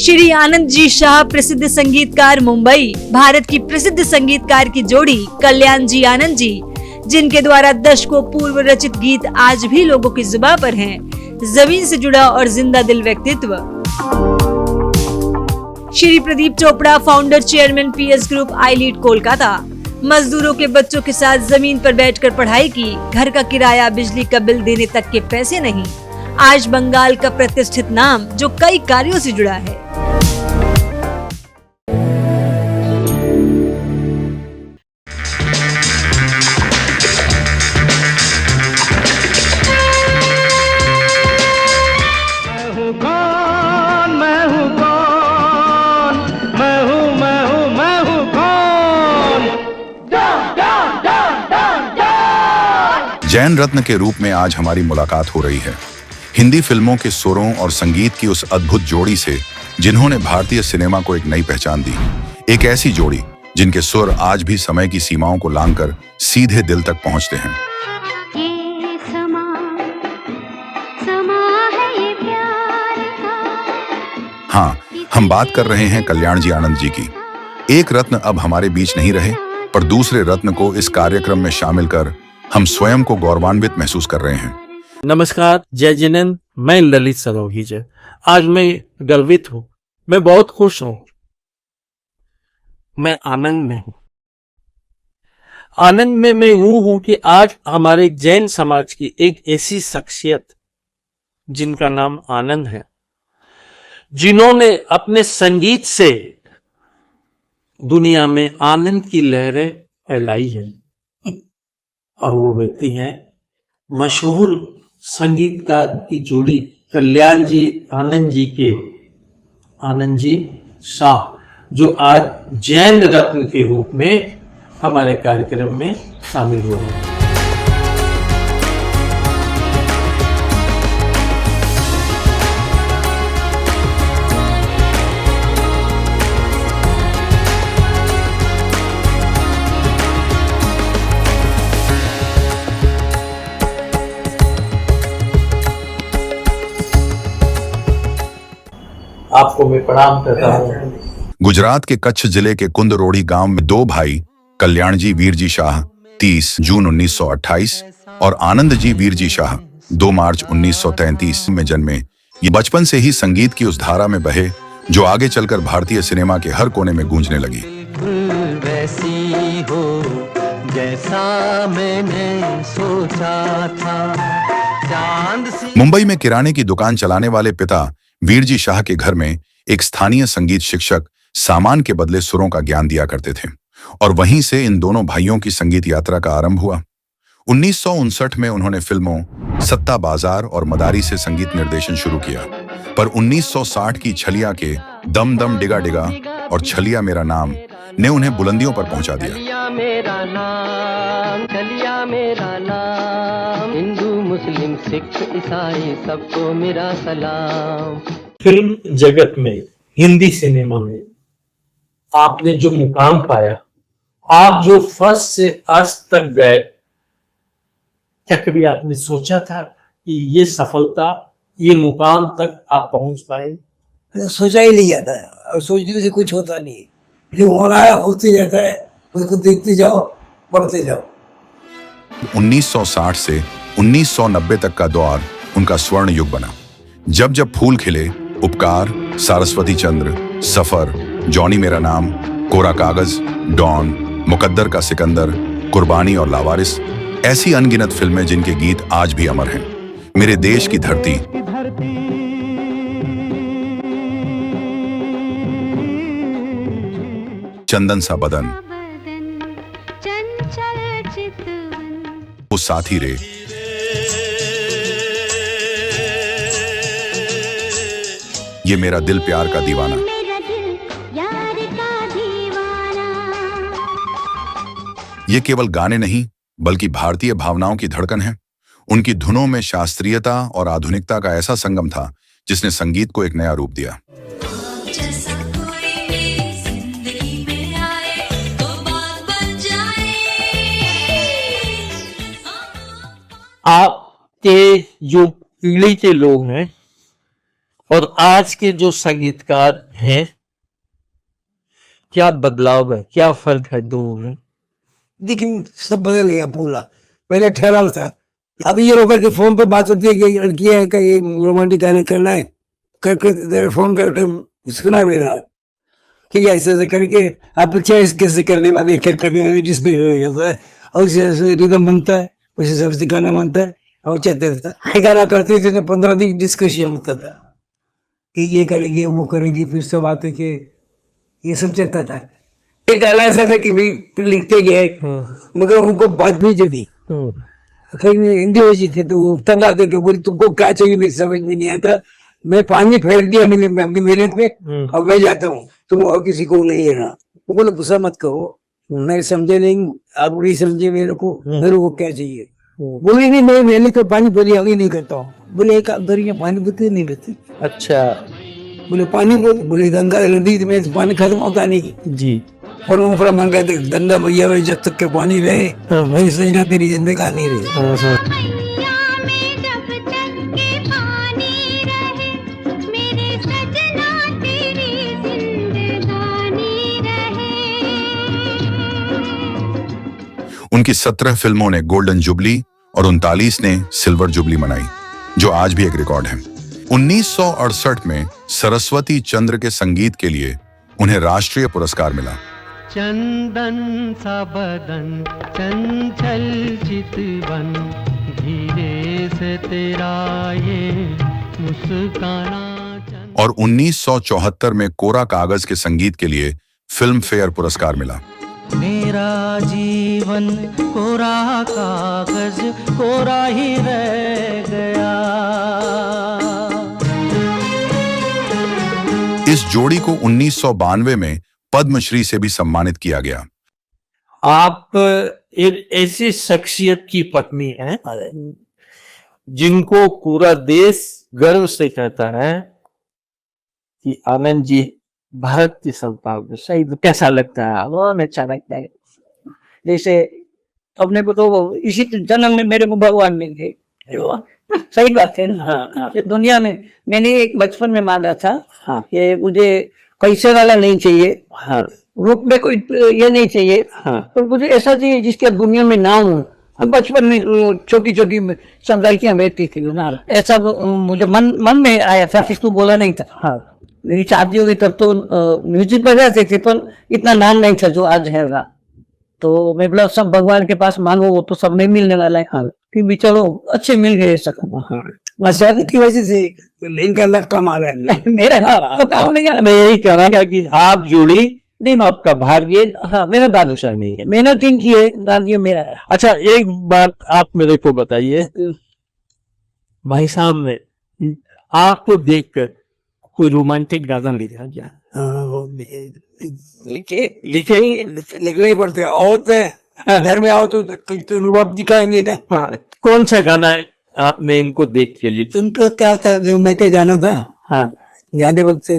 श्री आनंद जी शाह प्रसिद्ध संगीतकार मुंबई, भारत की प्रसिद्ध संगीतकार की जोड़ी कल्याण जी आनंद जी, जिनके द्वारा दशकों पूर्व रचित गीत आज भी लोगों की जुबान पर हैं, जमीन से जुड़ा और जिंदा दिल व्यक्तित्व। Shri Pradeep Chopra, founder chairman PS group, I lead Kolkata. मजदूरों के बच्चों के साथ जमीन पर बैठकर पढ़ाई की, घर का किराया, बिजली का बिल देने तक के पैसे नहीं। आज बंगाल का प्रतिष्ठित नाम जो कई कार्यों से जुड़ा है। जैन रत्न के रूप में आज हमारी मुलाकात हो रही है, हिंदी फिल्मों के सुरों और संगीत की उस अद्भुत जोड़ी से जिन्होंने भारतीय सिनेमा को एक नई पहचान दी। एक ऐसी जोड़ी जिनके सुर आज भी समय की सीमाओं को लांघकर सीधे दिल तक पहुंचते हैं। ये समा है ये प्यार का। हाँ, हम बात कर रहे हैं कल्याण जी आनंद जी की। एक रत्न अब हमारे बीच नहीं रहे, पर दूसरे रत्न को इस कार्यक्रम में शामिल कर हम स्वयं को गौरवान्वित महसूस कर रहे हैं। नमस्कार, जय जिनेंद्र। मैं ललित सरोगीज। आज मैं गर्वित हूँ, मैं बहुत खुश हूँ, मैं आनंद में हूँ। आनंद में मैं यूं हूँ कि आज हमारे जैन समाज की एक ऐसी शख्सियत जिनका नाम आनंद है, जिन्होंने अपने संगीत से दुनिया में आनंद की लहरें फैलाई है, और वो व्यक्ति है मशहूर संगीतकार की जोड़ी कल्याण जी आनंद जी के आनंद जी शाह, जो आज जैन रत्न के रूप में हमारे कार्यक्रम में शामिल हुए हैं। आपको मैं प्रणाम करता हूँ। गुजरात के कच्छ जिले के कुंदरोड़ी गांव में दो भाई कल्याण जी वीर जी शाह 30 जून 1928 और आनंद जी वीर जी शाह 2 मार्च 1933 में जन्मे। ये बचपन से ही संगीत की उस धारा में बहे जो आगे चलकर भारतीय सिनेमा के हर कोने में गूंजने लगी। वैसी हो जैसा मैंने सोचा था। मुंबई में किराने की दुकान चलाने वाले पिता वीर जी शाह के घर में एक स्थानीय संगीत शिक्षक सामान के बदले सुरों का ज्ञान दिया करते थे, और वहीं से इन दोनों भाइयों की संगीत यात्रा का आरंभ हुआ। 1959 में उन्होंने फिल्मों सत्ता बाजार और मदारी से संगीत निर्देशन शुरू किया, पर 1960 की छलिया के दम दम डिगा डिगा और छलिया मेरा नाम ने उन्हें बुलंदियों पर पहुंचा दिया। छलिया मेरा नाम, हिंदू मुस्लिम सिख ईसाई सबको मेरा सलाम। फिल्म जगत में, हिंदी सिनेमा में आपने जो मुकाम पाया, आप जो फर्स्ट से अर्श तक गए, क्या कभी आपने सोचा था कि ये सफलता, ये मुकाम तक आप पहुंच पाए? सोचा ही नहीं जाता है, और सोचने से कुछ होता नहीं, जो हो रहा है होते जाता है, उसको देखते जाओ, पढ़ते जाओ। 1960 से 1990 तक का दौर उनका स्वर्ण युग बना। जब जब फूल खिले, उपकार, सरस्वती चंद्र, सफर, जॉनी मेरा नाम, कोरा कागज, डॉन, मुकद्दर का सिकंदर, कुर्बानी और लावारिस, ऐसी अनगिनत फिल्में जिनके गीत आज भी अमर हैं। मेरे देश की धरती, चंदन सा बदन, वो साथी रे, ये मेरा दिल प्यार का दीवाना। ये केवल गाने नहीं बल्कि भारतीय भावनाओं की धड़कन है। उनकी धुनों में शास्त्रीयता और आधुनिकता का ऐसा संगम था जिसने संगीत को एक नया रूप दिया। आपके जो पीढ़ी के लोग हैं और आज के जो संगीतकार हैं, क्या बदलाव है, क्या फर्क है दोनों में? लेकिन सब बदल गया पूरा। पहले ठहराव था, अभी ये रोकर के फोन पर बात होती है कि लड़की है का ये रोमांटिक गाने करना है, करके फोन करके सुना भी रहा कि ऐसे ऐसे करके आप चॉइस कैसे करने वाले जिसमें होता है और जैसे रिदम बनता है वैसे सबसे गाना बनता है और चलते रहता है। गाना करते थे तो 15 दिन डिस्कशन होता था कि ये करेंगे वो करेंगे, फिर सब आते कि ये सब चलता था। एक गाना ऐसा था कि भी लिखते गए मगर उनको बात नहीं चली, कहीं हिंदी वैसी थे तो वो तंग आते थे, बोली तुमको क्या चाहिए मेरी समझ में नहीं आता, मैं पानी फेंक दिया अपनी मेहनत में और मैं जाता हूँ, तुम और किसी को नहीं लेना। वो बोले गुस्सा मत करो, मैं समझे नहीं, आप नहीं समझे मेरे को क्या चाहिए। बोले नहीं मैं मेहनत को पानी भरी आगे नहीं करता हूँ। बोले एक भरी पानी भरते नहीं रहते। अच्छा बोले पानी बोले गंगा नदी में पानी खत्म होता नहीं जी। और ऊपर मन कहते धंधा भैया भाई जब तक के पानी रहे वही सजना तेरी जिंदगानी रहे। मैया में जब तक के पानी रहे, मेरे सजना तेरी जिंदगानी रहे। उनकी 17 फिल्मों ने गोल्डन जुबली और 39 ने सिल्वर जुबली मनाई, जो आज भी एक रिकॉर्ड है। 1968 में सरस्वती चंद्र के संगीत के लिए उन्हें राष्ट्रीय पुरस्कार मिला। चंदन सा बदन चंचल चितवन, धीरे से तेरा ये मुस्काना। और 1974 में कोरा कागज के संगीत के लिए फिल्म फेयर पुरस्कार मिला। मेरा जीवन कोरा कागज कोरा ही रह गया। इस जोड़ी को 1992 में पद्मश्री से भी सम्मानित किया गया। आप एक ऐसी शख्सियत की पत्नी हैं जिनको पूरा देश गर्व से कहता है कि आनंद जी भारत की संतान। सही तो कैसा लगता है? बहुत अच्छा लगता है। जैसे अपने को तो इसी जन्म में मेरे को भगवान मिल गए। सही बात है ना। हाँ। दुनिया में मैंने एक बचपन में माना था कि मुझे पैसे वाला नहीं चाहिए, रूप में कोई ये नहीं चाहिए, तो मुझे ऐसा चाहिए जिसके दुनिया में ना हो। हम बचपन में छोटी छोटी लड़कियां बैठती थी ना, ऐसा मुझे मन में आया था, किसको बोला नहीं था। मेरी शादी होगी तब तो म्यूजिक बजाते थे पर इतना नाम नहीं था जो आज है। तो मैं बोला सब भगवान के पास मांगो, वो तो सब नहीं मिलने वाला है। फिर भी चलो अच्छे मिल गए शादी की वजह से इनका लग कम आ रहा है मेरा। मैं यही कह रहा था कि आप जुड़ी नहीं, आपका भाग्य। हाँ मेरा दादूशाह नहीं है, मेहनत इनकी है, दादी मेरा है। अच्छा एक बात आप मेरे को बताइए, भाई साहब ने आपको देखकर कोई रोमांटिक गाना लिखा क्या? लिखने ही पड़ते होते घर में आओ तो रुबाब दिखाएंगे ना। कौन सा गाना है आपने इनको देख के लिए? तुमको क्या था जो मैं के जाना था। हाँ जाने वक्त से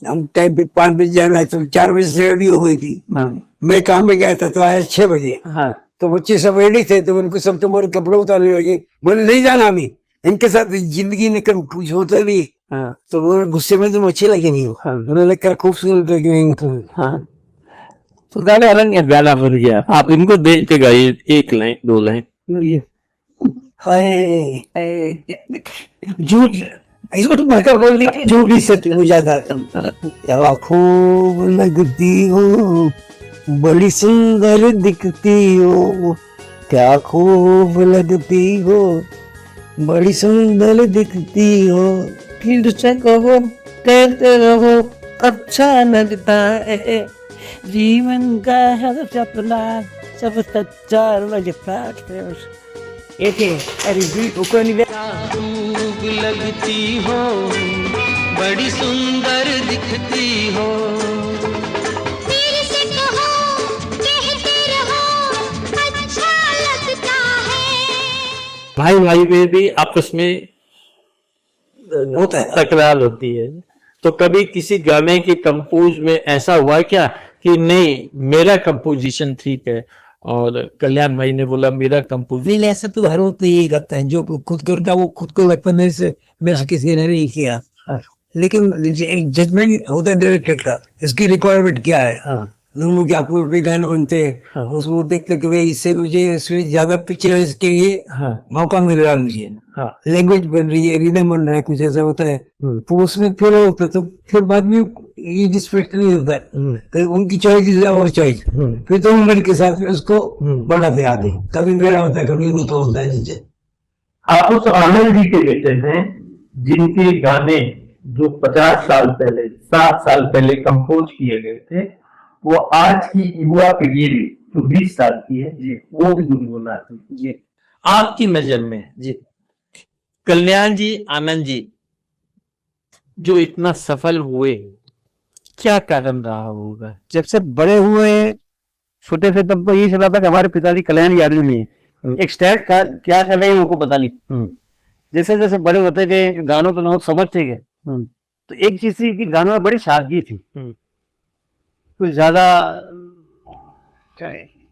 हम टाइम पे 5 बजे जाना है तो 4 बजे से रेडी हो गई थी। मैं काम में गया था तो आया 6 बजे। हाँ तो बच्चे सब रेडी थे तो उनको सब तुम्हारे कपड़े उतारने लगे। बोले नहीं जाना, हमें इनके साथ जिंदगी में कभी कुछ होता नहीं। तो वो गुस्से में तुम अच्छे लगे नहीं। उन्होंने लगता खूबसूरत लगे। हाँ तो गाना अलग है, गाना बन गया। आप इनको देख के गाइए, 1 लाइन 2 लाइन। झूठ इसको तुम भड़का बोल रही, झूठ ही सत्य हो जाता। क्या खूब लगती हो, बड़ी सुंदर दिखती हो, क्या खूब लगती हो, बड़ी सुंदर दिखती हो। फिर से कहो कहते रहो अच्छा लगता है, जीवन का हर सपना सब सच्चा लगता है। खूब लगती हो, बड़ी सुंदर दिखती हो। फिर से कहो कहते रहो अच्छा लगता है। भाई भाई में भी आपस में होता है। तकरार होती है। तो कभी किसी गाने के कंपोज में ऐसा हुआ क्या कि नहीं मेरा कंपोजिशन ठीक है और कल्याण भाई ने बोला मेरा कंपोजिशन? नहीं ऐसा तो हर वक्त यही करता है, जो खुद करता वो खुद को बचपन से मेरा किसी ने नहीं किया। लेकिन एक जजमेंट होता है डायरेक्टर का, इसकी रिक्वायरमेंट क्या है। हाँ लोगों के आपको भी गाने बनते हैं, उसको देखते कि भाई इससे मुझे इसमें ज्यादा पिक्चर के लिए हाँ मौका मिल रहा है मुझे, हाँ लैंग्वेज बन रही है, रिदम बन रहा है, कुछ ऐसा होता है। तो उसमें फिर होता है, तो फिर बाद में ये डिस्पेक्ट नहीं होता है, तो उनकी चॉइस और चॉइस, फिर तो उम्र के साथ में उसको बढ़ाते आते। कभी मेरा होता है, कभी उनका होता है। जैसे आप उस आनंद जी के बेटे हैं जिनके गाने जो 50 साल पहले 60 साल पहले कंपोज किए गए थे, वो आज की युवा पीढ़ी जो 20 साल की है जी, वो भी गुनगुनाती है जी। आपकी नजर में जी कल्याण जी, आनंद जी जो इतना सफल हुए, क्या कारण रहा होगा? जब से बड़े हुए हैं, छोटे से तब तो यही चला था कि हमारे पिताजी कल्याण यादव में हैं। एक स्टैट का क्या कर रहे हैं उनको पता नहीं। जैसे जैसे बड़े होते गए, गानों को लोग समझते गए, तो एक चीज थी कि गानों में बड़ी सादगी थी, कुछ ज्यादा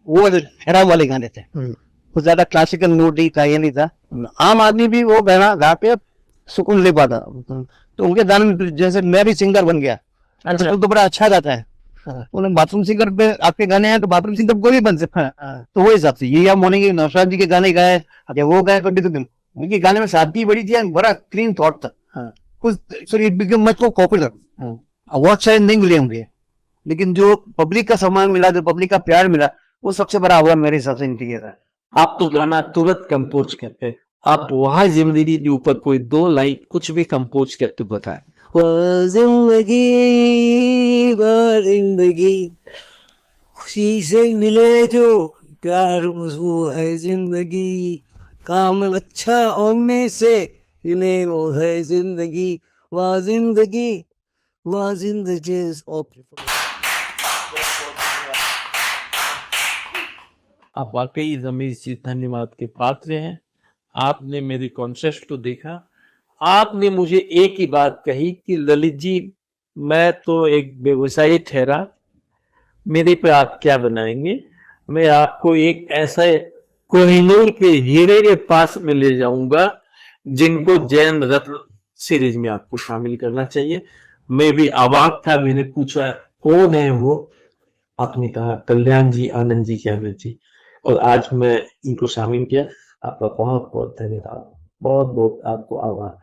वो ठहराव वाले गाने थे, कुछ ज्यादा क्लासिकल नोट नहीं था, ये नहीं था। आम आदमी भी वो गाना गा पे सुकून ले पाता। तो उनके गाने में जैसे मैं भी सिंगर बन गया, तो बड़ा अच्छा गाता है। उन्हें बाथरूम सिंगर पे आपके गाने हैं तो बाथरूम सिंगर कोई भी बन सकता है। तो वो हिसाब से ये आप मानेंगे नौशाद जी के गाने गाए या वो गाए, उनके गाने में सादगी बड़ी थी, बड़ा क्लीन थॉट था। कुछ sorry it become much more popular, award शायद नहीं मिले होंगे, लेकिन जो पब्लिक का सम्मान मिला, जो पब्लिक का प्यार मिला, वो सबसे बड़ा अवार्ड मेरे हिसाब से इनके था। आप तो गाना तुरंत कंपोज करते हैं, आप वहां जिंदगी के ऊपर कोई 2 लाइन कुछ भी कंपोज करके बताए। जिंदगी जिंदगी खुशी से मिले जो प्यार वो है जिंदगी, काम अच्छा होने से मिले वो है जिंदगी, वाह जिंदगी वाह जिंदगी। आप वाकई रमेश जी धन्यवाद के पात्र हैं। आपने मेरी कॉन्सेप्ट को देखा, आपने मुझे एक ही बात कही कि ललित जी मैं तो एक व्यवसायी ठहरा, मेरे पे आप क्या बनाएंगे? मैं आपको एक ऐसा कोहिनूर के हीरे के पास में ले जाऊंगा जिनको जैन रत्न सीरीज में आपको शामिल करना चाहिए। मैं भी अवाक था, मैंने पूछा कौन है वो, आपने कहा कल्याण जी, आनंद जी, क्या जी, और आज मैं इनको शामिल किया। आपका बहुत बहुत धन्यवाद, बहुत बहुत आपको आभार।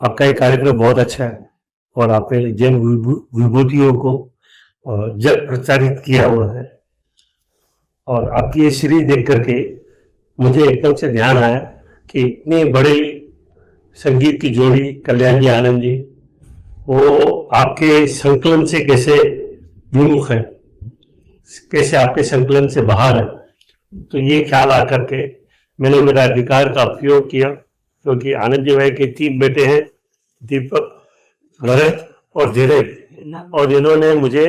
आपका ये कार्यक्रम बहुत अच्छा है और आपने जैन विभूतियों को जग प्रचारित किया हुआ है, और आपकी ये सीरीज देख करके मुझे एकदम से ध्यान आया कि इतने बड़े संगीत की जोड़ी कल्याण जी, आनंद जी, वो आपके संकलन से कैसे विमुख है, कैसे आपके संकलन से बाहर है। तो ये ख्याल आकर के मैंने मेरा अधिकार का उपयोग किया, क्योंकि आनंद जी भाई के 3 बेटे हैं, दीपक, भरत और धीरज, और इन्होंने मुझे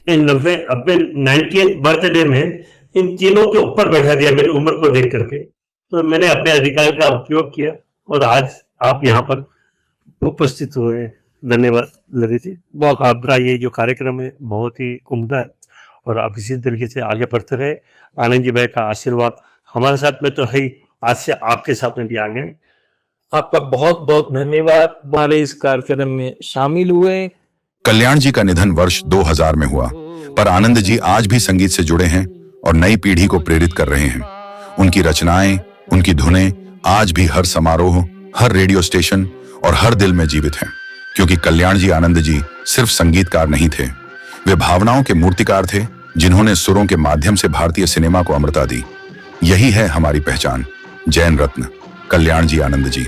90th बर्थडे में इन तीनों के ऊपर बैठा दिया मेरी उम्र को देख करके। तो मैंने अपने अधिकार का उपयोग किया और आज आप यहाँ पर उपस्थित हुए। धन्यवाद ललित जी, बहुत आपका ये जो कार्यक्रम है बहुत ही उम्दा है और आप इसी तरीके से आगे बढ़ते रहे। आनंद जी भाई का आशीर्वाद हमारे साथ में तो है ही, आज से आपके साथ में भी आ गए। आपका बहुत बहुत धन्यवाद हमारे इस कार्यक्रम में शामिल हुए। कल्याण जी का निधन वर्ष 2000 में हुआ, पर आनंद जी आज भी संगीत से जुड़े हैं और नई पीढ़ी को प्रेरित कर रहे हैं। उनकी रचनाएं, उनकी धुनें आज भी हर समारोह, हर रेडियो स्टेशन और हर दिल में जीवित हैं, क्योंकि कल्याण जी, आनंद जी सिर्फ संगीतकार नहीं थे, वे भावनाओं के मूर्तिकार थे, जिन्होंने सुरों के माध्यम से भारतीय सिनेमा को अमरता दी। यही है हमारी पहचान। जैन रत्न कल्याण जी, आनंद जी।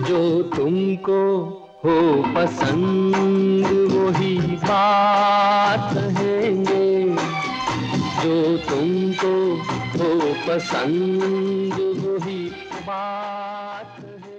जो तुमको हो पसंद वही बात कहेंगे, जो तुमको हो पसंद वही बात है।